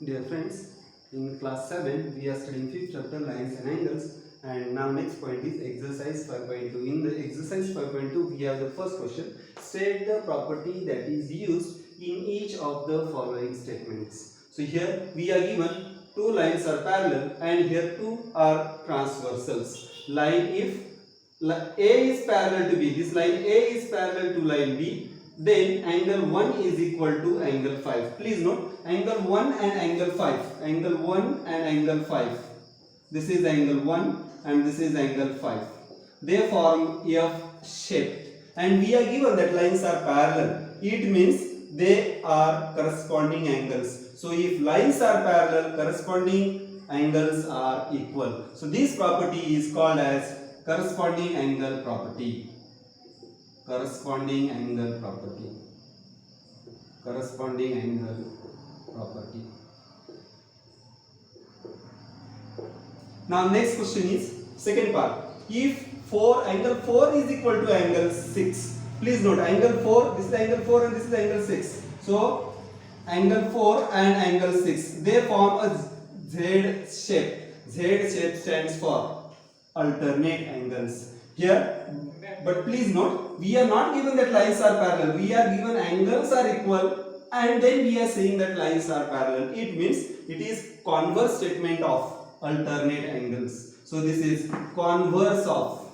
Dear friends, in class 7 we are studying 5th chapter lines and angles, and now next point is exercise 5.2. In the exercise 5.2 we have the first question. State the property that is used in each of the following statements. So here we are given two lines are parallel and here two are transversals. Line if A is parallel to B, this line A is parallel to line B, then angle 1 is equal to angle 5. Please note, angle 1 and angle 5. Angle 1 and angle 5. This is angle 1 and this is angle 5. They form F shape. And we are given that lines are parallel. It means they are corresponding angles. So if lines are parallel, corresponding angles are equal. So this property is called as corresponding angle property. Corresponding angle property. Corresponding angle property. Now next question is second part. If angle 4 is equal to angle 6. Please note, angle 4, this is angle 4 and this is angle 6. So angle 4 and angle 6, they form a Z shape. Z shape stands for alternate angles. Here, but please note, we are not given that lines are parallel. We are given angles are equal and then we are saying that lines are parallel. It means it is converse statement of alternate angles. So this is converse of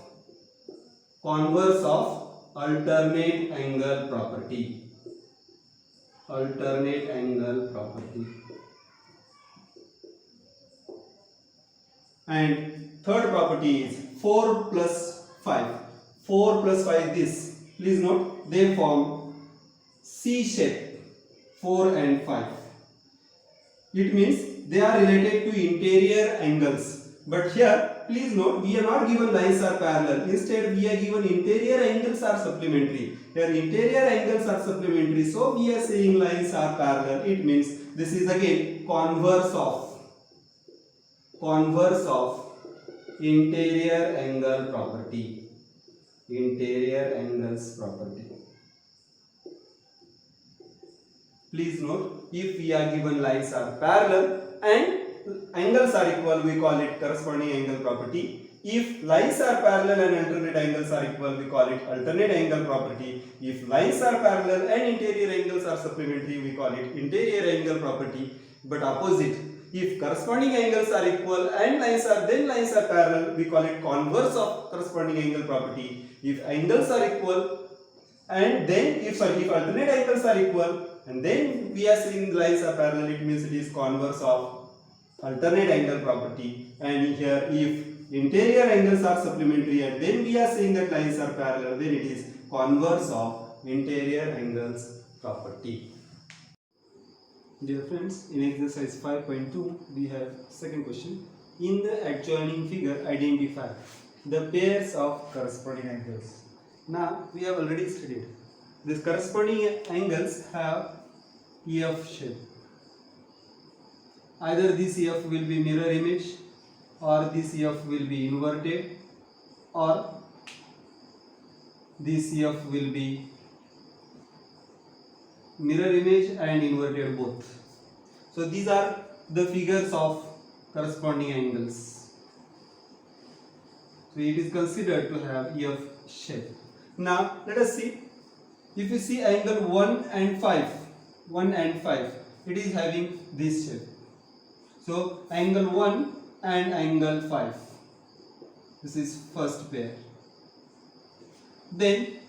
alternate angle property. Alternate angle property. And third property is 4 plus 5. 4 plus 5 this. Please note, they form C shape. 4 and 5. It means they are related to interior angles. But here, please note, we are not given lines are parallel. Instead, we are given interior angles are supplementary. Here, interior angles are supplementary. So, we are saying lines are parallel. It means this is again converse of interior angle property. Interior angles property. Please note, if we are given lines are parallel and angles are equal, we call it corresponding angle property. If lines are parallel and alternate angles are equal, we call it alternate angle property. If lines are parallel and interior angles are supplementary, we call it interior angle property. But opposite, if corresponding angles are equal and lines are parallel, we call it converse of corresponding angle property. If angles are equal and then if alternate angles are equal and then we are saying lines are parallel, it means it is converse of alternate angle property. And here if interior angles are supplementary and then we are saying that lines are parallel, then it is converse of interior angles property. Dear friends, in exercise 5.2 we have second question. In the adjoining figure, identify the pairs of corresponding angles. Now we have already studied. These corresponding angles have F shape. Either this F will be mirror image or this F will be inverted or this F will be mirror image and inverted both. So these are the figures of corresponding angles. So it is considered to have F shape. Now let us see. If you see angle 1 and 5, it is having this shape. So angle 1 and angle 5. This is first pair. Then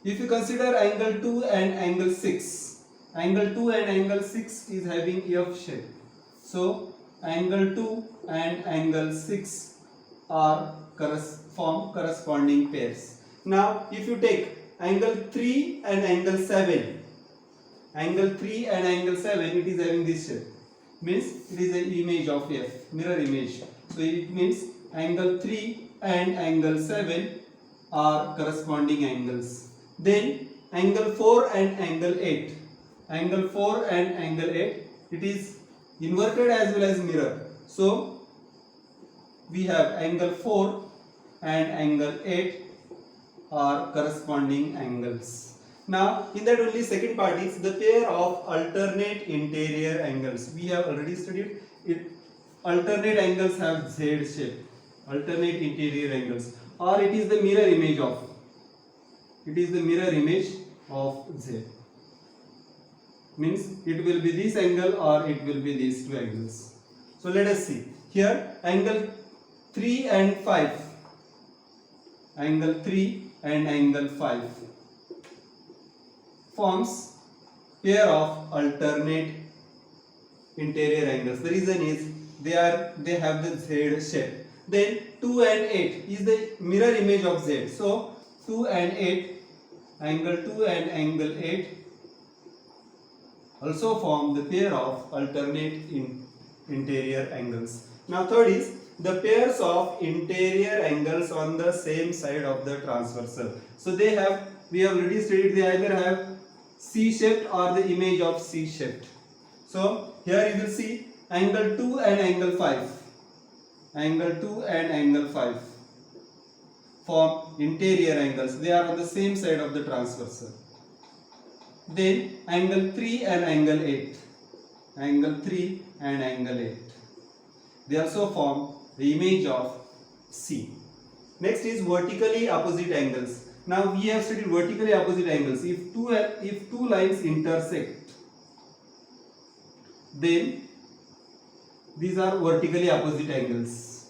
if you consider angle 2 and angle 6, angle 2 and angle 6 is having F shape. So angle 2 and angle 6 are form corresponding pairs. Now if you take angle 3 and angle 7, it is having this shape. Means it is an image of F, mirror image. So it means angle 3 and angle 7 are corresponding angles. Then angle 4 and angle 8. Angle 4 and angle 8, it is inverted as well as mirror. So we have angle 4 and angle 8 are corresponding angles. Now, in that only second part is the pair of alternate interior angles. We have already studied it. Alternate angles have Z shape. Alternate interior angles, or it is the mirror image of. It is the mirror image of Z. Means it will be this angle or it will be these two angles. So let us see. Here angle 3 and 5. Angle 3 and angle 5 forms pair of alternate interior angles. The reason is they have the Z shape. Then 2 and 8 is the mirror image of Z. So 2 and 8, angle 2 and angle 8 also form the pair of alternate interior angles. Now third is the pairs of interior angles on the same side of the transversal. So we have already studied, they either have C-shaped or the image of C-shaped. So here you will see angle 2 and angle 5. Angle 2 and angle 5 form interior angles. They are on the same side of the transversal. Then angle 3 and angle 8. Angle 3 and angle 8. They also form the image of C. Next is vertically opposite angles. Now we have studied vertically opposite angles. If two lines intersect, then these are vertically opposite angles.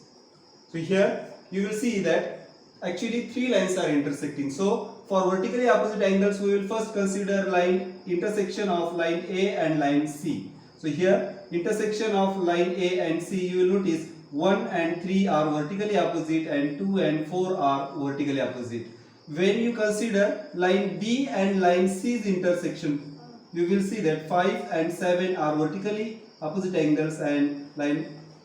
So here you will see that actually three lines are intersecting. So for vertically opposite angles, we will first consider line intersection of line A and line C. So here intersection of line A and C, you will notice 1 and 3 are vertically opposite and 2 and 4 are vertically opposite. When you consider line B and line C's intersection, you will see that 5 and 7 are vertically opposite angles and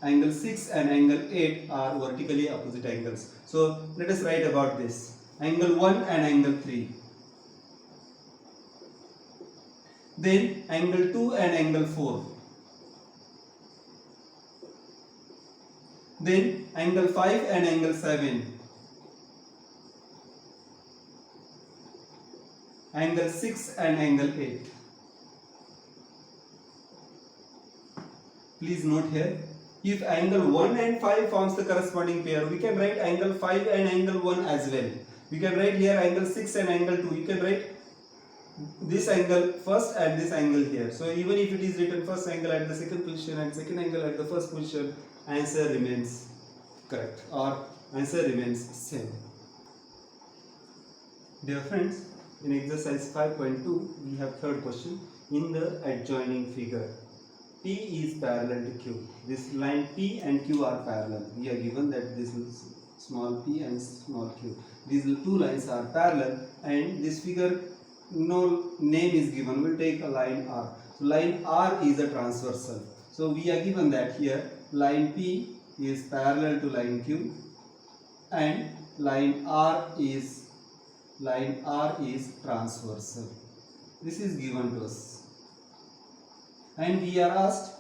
angle 6 and angle 8 are vertically opposite angles. So let us write about this. Angle 1 and angle 3. Then angle 2 and angle 4. Then angle 5 and angle 7. Angle 6 and angle 8. Please note here, if angle 1 and 5 forms the corresponding pair, we can write angle 5 and angle 1 as well. We can write here angle 6 and angle 2. You can write this angle first and this angle here. So even if it is written first angle at the second position and second angle at the first position, answer remains correct or answer remains same. Dear friends, in exercise 5.2, we have third question. In the adjoining figure, P is parallel to Q. This line P and Q are parallel. We are given that this is small p and small q. These two lines are parallel, and this figure no name is given. We'll take a line R. So line R is a transversal. So we are given that here line P is parallel to line Q and line R is transversal. This is given to us. And we are asked,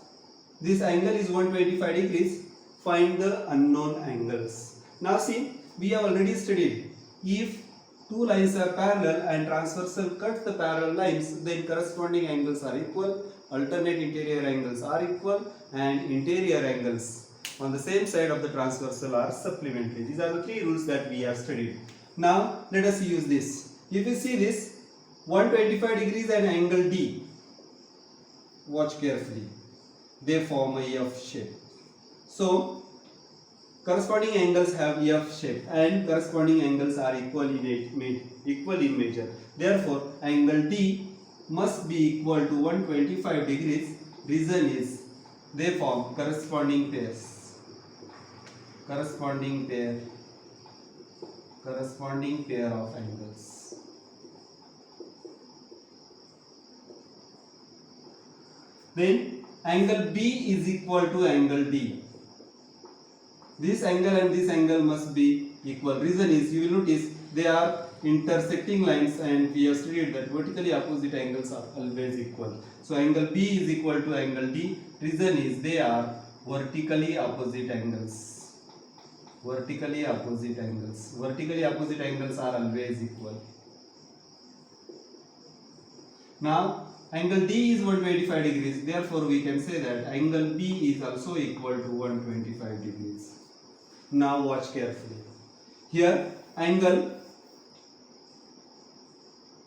this angle is 125 degrees, find the unknown angles. Now see, we have already studied, if two lines are parallel and transversal cuts the parallel lines, then corresponding angles are equal, alternate interior angles are equal, and interior angles on the same side of the transversal are supplementary. These are the three rules that we have studied. Now let us use this. If you see this 125 degrees and angle D, watch carefully, they form a F shape. So corresponding angles have F shape and corresponding angles are equal in measure. Therefore angle D must be equal to 125 degrees. Reason is they form corresponding pairs. Corresponding pair of angles. Then angle B is equal to angle D. This angle and this angle must be equal. Reason is, you will notice they are intersecting lines, and we have studied that vertically opposite angles are always equal. So angle B is equal to angle D. Reason is they are vertically opposite angles. Vertically opposite angles are always equal. Now angle D is 125 degrees. Therefore we can say that angle B is also equal to 125 degrees. Now watch carefully. Here angle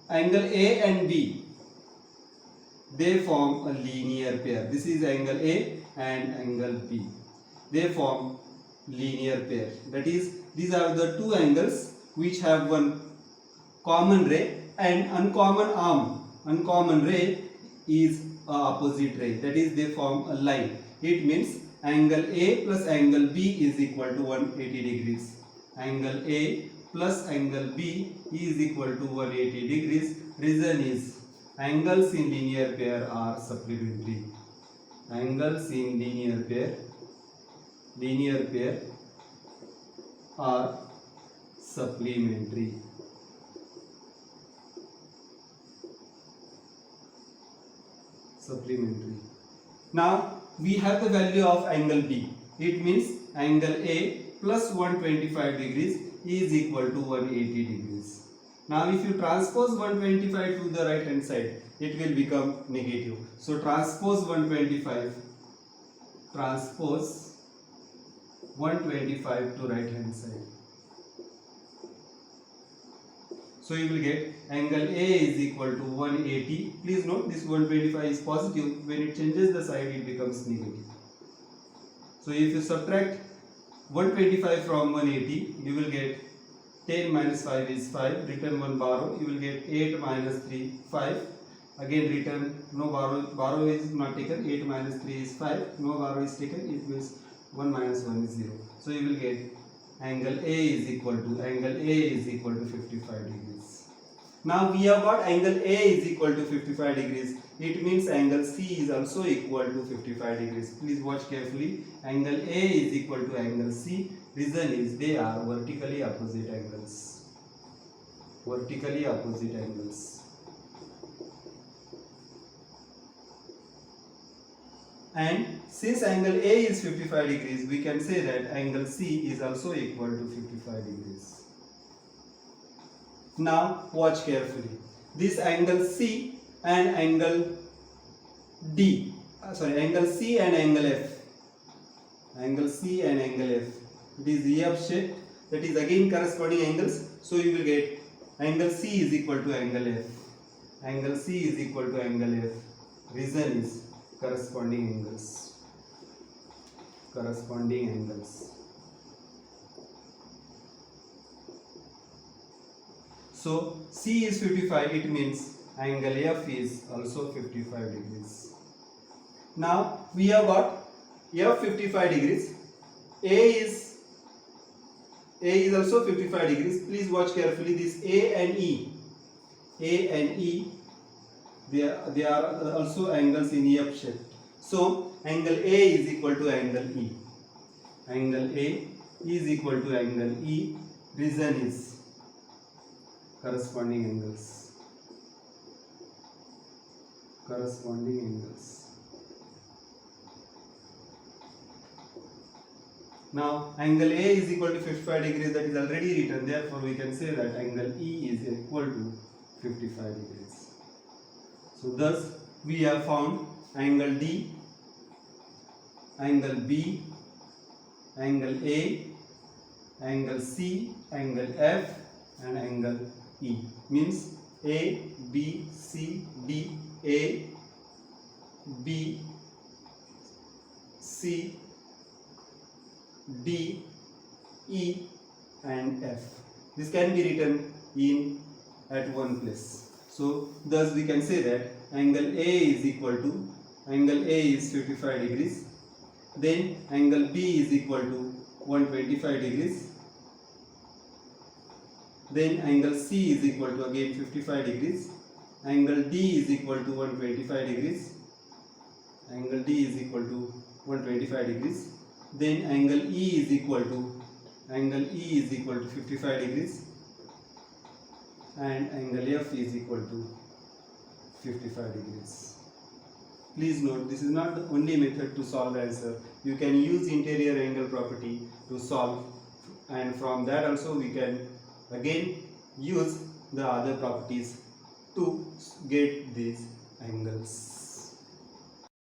A and B, they form a linear pair. This is angle A and angle B. They form linear pair. That is, these are the two angles which have one common ray and uncommon arm. Uncommon ray is a opposite ray. That is, they form a line. It means angle A plus angle B is equal to 180 degrees. Angle A plus angle B is equal to 180 degrees. Reason is angles in linear pair are supplementary. Angles in linear pair are supplementary. Now we have the value of angle B. It means angle A plus 125 degrees is equal to 180 degrees. Now if you transpose 125 to the right hand side, it will become negative. So transpose 125 to right hand side. So you will get angle A is equal to 180. Please note this 125 is positive. When it changes the side, it becomes negative. So if you subtract 125 from 180, you will get 10 minus 5 is 5. Return 1 borrow. You will get 8 minus 3, 5. Again return, no borrow is not taken. 8 minus 3 is 5. No borrow is taken. It means 1 minus 1 is 0. So you will get angle A is equal to 55 degrees. Now we have got angle A is equal to 55 degrees. It means angle C is also equal to 55 degrees. Please watch carefully. Angle A is equal to angle C. Reason is they are vertically opposite angles. And since angle A is 55 degrees, we can say that angle C is also equal to 55 degrees. Now watch carefully. This angle C and angle angle C and angle F. It is F shaped. That is again corresponding angles. So you will get angle C is equal to angle F. Angle C is equal to angle F. Reason is corresponding angles. So C is 55, it means angle F is also 55 degrees. Now we have got F 55 degrees. A is also 55 degrees. Please watch carefully. This A and E, they are also angles in F shape. So angle A is equal to angle E. Angle A is equal to angle E. Reason is corresponding angles. Now angle A is equal to 55 degrees, that is already written. Therefore we can say that angle E is equal to 55 degrees. So thus we have found angle D, angle B, angle A, angle C, angle F and angle E. Means A, B, C, D, A, B, C, D, E and F. This can be written in at one place. So thus we can say that angle A is equal to, angle A is 55 degrees. Then angle B is equal to 125 degrees. Then angle C is equal to again 55 degrees. Angle D is equal to 125 degrees. Angle D is equal to 125 degrees. Then angle E is equal to 55 degrees. And angle F is equal to 55 degrees. Please note, this is not the only method to solve the answer. You can use interior angle property to solve, and from that also we can again use the other properties to get these angles.